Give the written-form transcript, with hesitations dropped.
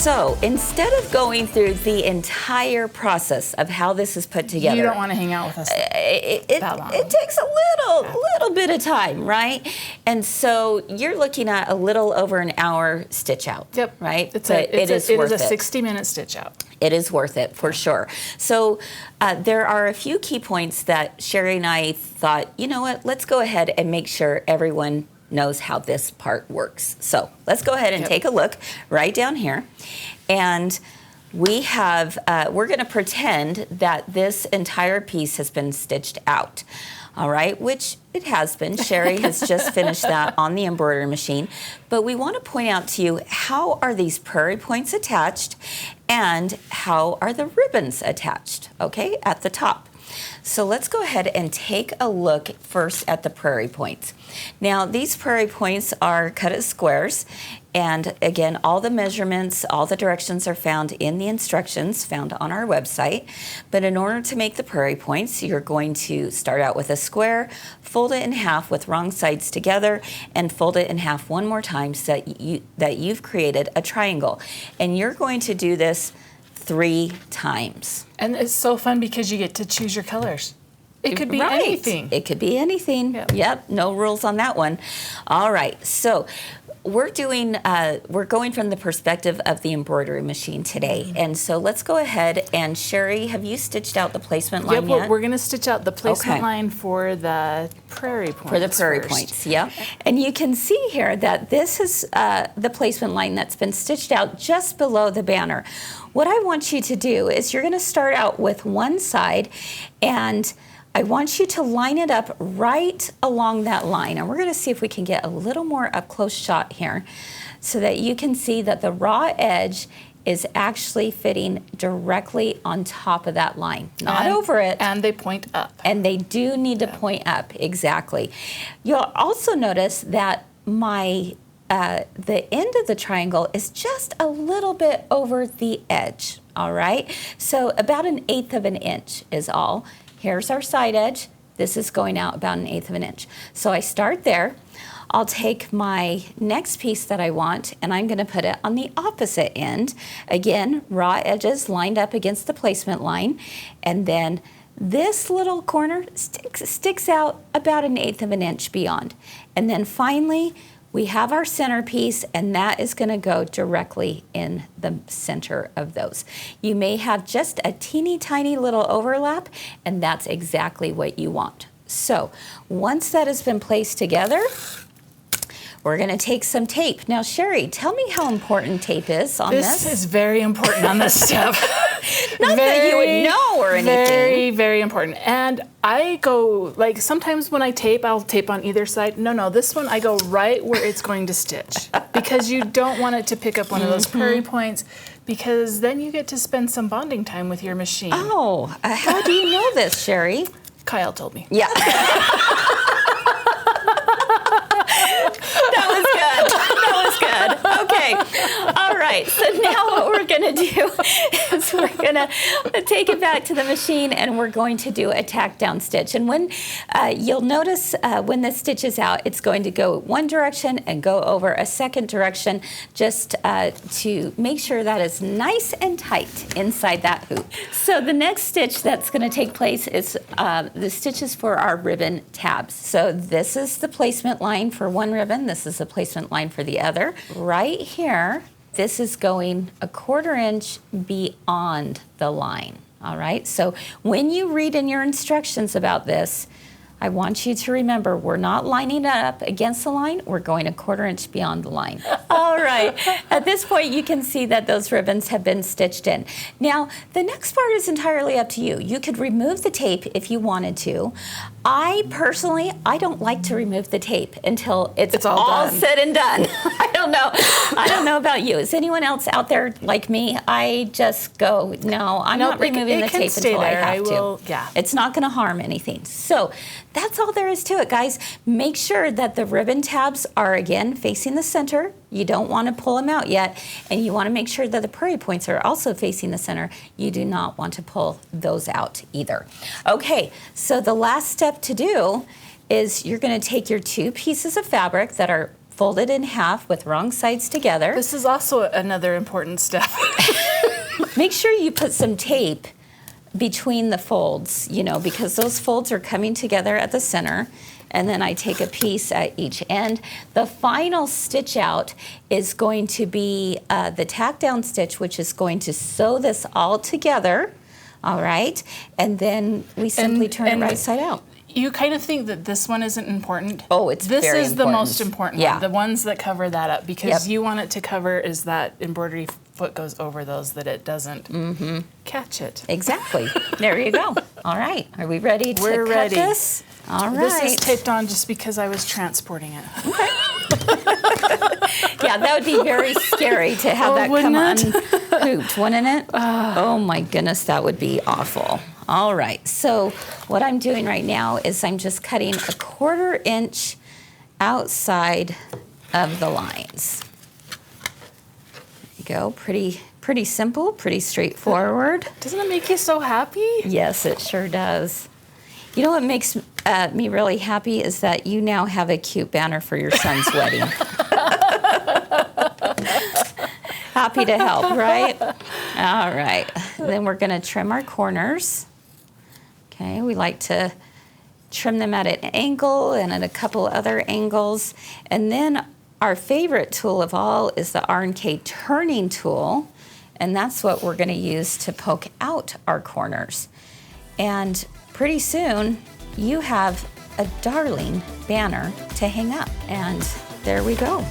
So instead of going through the entire process of how this is put together, you don't want to hang out with us that long. It takes a little bit of time, right? And so you're looking at a little over an hour stitch out. Yep. Right? It is a 60-minute stitch out. It is worth it for sure. So there are a few key points that Sherry and I thought, you know what, let's go ahead and make sure everyone knows how this part works. So let's go ahead and take a look right down here. And we have, we're gonna pretend that this entire piece has been stitched out. All right, which it has been. Sherry has just finished that on the embroidery machine. But we want to point out to you, how are these prairie points attached and how are the ribbons attached, okay, at the top. So let's go ahead and take a look first at the prairie points. Now, these prairie points are cut as squares, and again, all the measurements, all the directions are found in the instructions found on our website. But in order to make the prairie points, you're going to start out with a square, fold it in half with wrong sides together, and fold it in half one more time so that you've created a triangle. And you're going to do this 3 times. And it's so fun because you get to choose your colors. It could be anything. It could be anything. Yep, no rules on that one. All right, so we're going from the perspective of the embroidery machine today. And so let's go ahead and Sherry, have you stitched out the placement line yet? We're gonna stitch out the placement line for the prairie points. For the prairie points, yeah. And you can see here that this is the placement line that's been stitched out just below the banner. What I want you to do is you're gonna start out with one side, and I want you to line it up right along that line. And we're gonna see if we can get a little more up close shot here so that you can see that the raw edge is actually fitting directly on top of that line, not over it. And they point up. And they do need to point up, exactly. You'll also notice that the end of the triangle is just a little bit over the edge, all right? So about 1/8 of an inch is all. Here's our side edge. This is going out about 1/8 of an inch. So I start there. I'll take my next piece that I want and I'm gonna put it on the opposite end. Again, raw edges lined up against the placement line. And then this little corner sticks out about 1/8 of an inch beyond. And then finally, we have our centerpiece, and that is gonna go directly in the center of those. You may have just a teeny tiny little overlap, and that's exactly what you want. So once that has been placed together, we're gonna take some tape. Now, Sherry, tell me how important tape is on this. This is very important on this step. Not that you would know or anything. Very, very important. And I go, like sometimes when I tape, I'll tape on either side. No, this one I go right where it's going to stitch because you don't want it to pick up one of those prairie points because then you get to spend some bonding time with your machine. Oh, how do you know this, Sherry? Kyle told me. Yeah. That was good. That was good. Okay. All right. So now what we're going to do is we're going to take it back to the machine and we're going to do a tack down stitch. And when you'll notice when the stitch is out, it's going to go one direction and go over a second direction just to make sure that is nice and tight inside that hoop. So the next stitch that's going to take place is the stitches for our ribbon tabs. So this is the placement line for one ribbon. This is the placement line for the other. Right here, this is going 1/4 inch beyond the line. All right, so when you read in your instructions about this, I want you to remember we're not lining it up against the line, we're going 1/4 inch beyond the line. All right, at this point you can see that those ribbons have been stitched in. Now, the next part is entirely up to you. You could remove the tape if you wanted to. I personally, I don't like to remove the tape until it's all said and done. I don't know about you. Is anyone else out there like me? I just go, no, I'm not removing the tape until I have to. Yeah. It's not gonna harm anything. So that's all there is to it, guys. Make sure that the ribbon tabs are, again, facing the center. You don't want to pull them out yet. And you want to make sure that the prairie points are also facing the center. You do not want to pull those out either. Okay, so the last step to do is you're going to take your 2 pieces of fabric that are fold it in half with wrong sides together. This is also another important step. Make sure you put some tape between the folds, because those folds are coming together at the center. And then I take a piece at each end. The final stitch out is going to be the tack down stitch, which is going to sew this all together, all right? And then we simply turn it right side out. You kind of think that this one isn't important. Oh, it's very important. This is the most important one, the ones that cover that up, because Yep. you want it to cover is that embroidery foot goes over those, that it doesn't catch it. Exactly. There you go. All right. Are we ready to We're cut ready. this? All right. This is taped on just because I was transporting it. Yeah, that would be very scary to have that come unhooped, wouldn't it? Oh my goodness, that would be awful. All right, so what I'm doing right now is I'm just cutting a 1/4 inch outside of the lines. There you go, pretty simple, pretty straightforward. Doesn't it make you so happy? Yes, it sure does. You know what makes me really happy is that you now have a cute banner for your son's wedding. Happy to help, right? All right. Then we're going to trim our corners. Okay, we like to trim them at an angle and at a couple other angles. And then our favorite tool of all is the R&K turning tool. And that's what we're going to use to poke out our corners. And pretty soon, you have a darling banner to hang up. And there we go.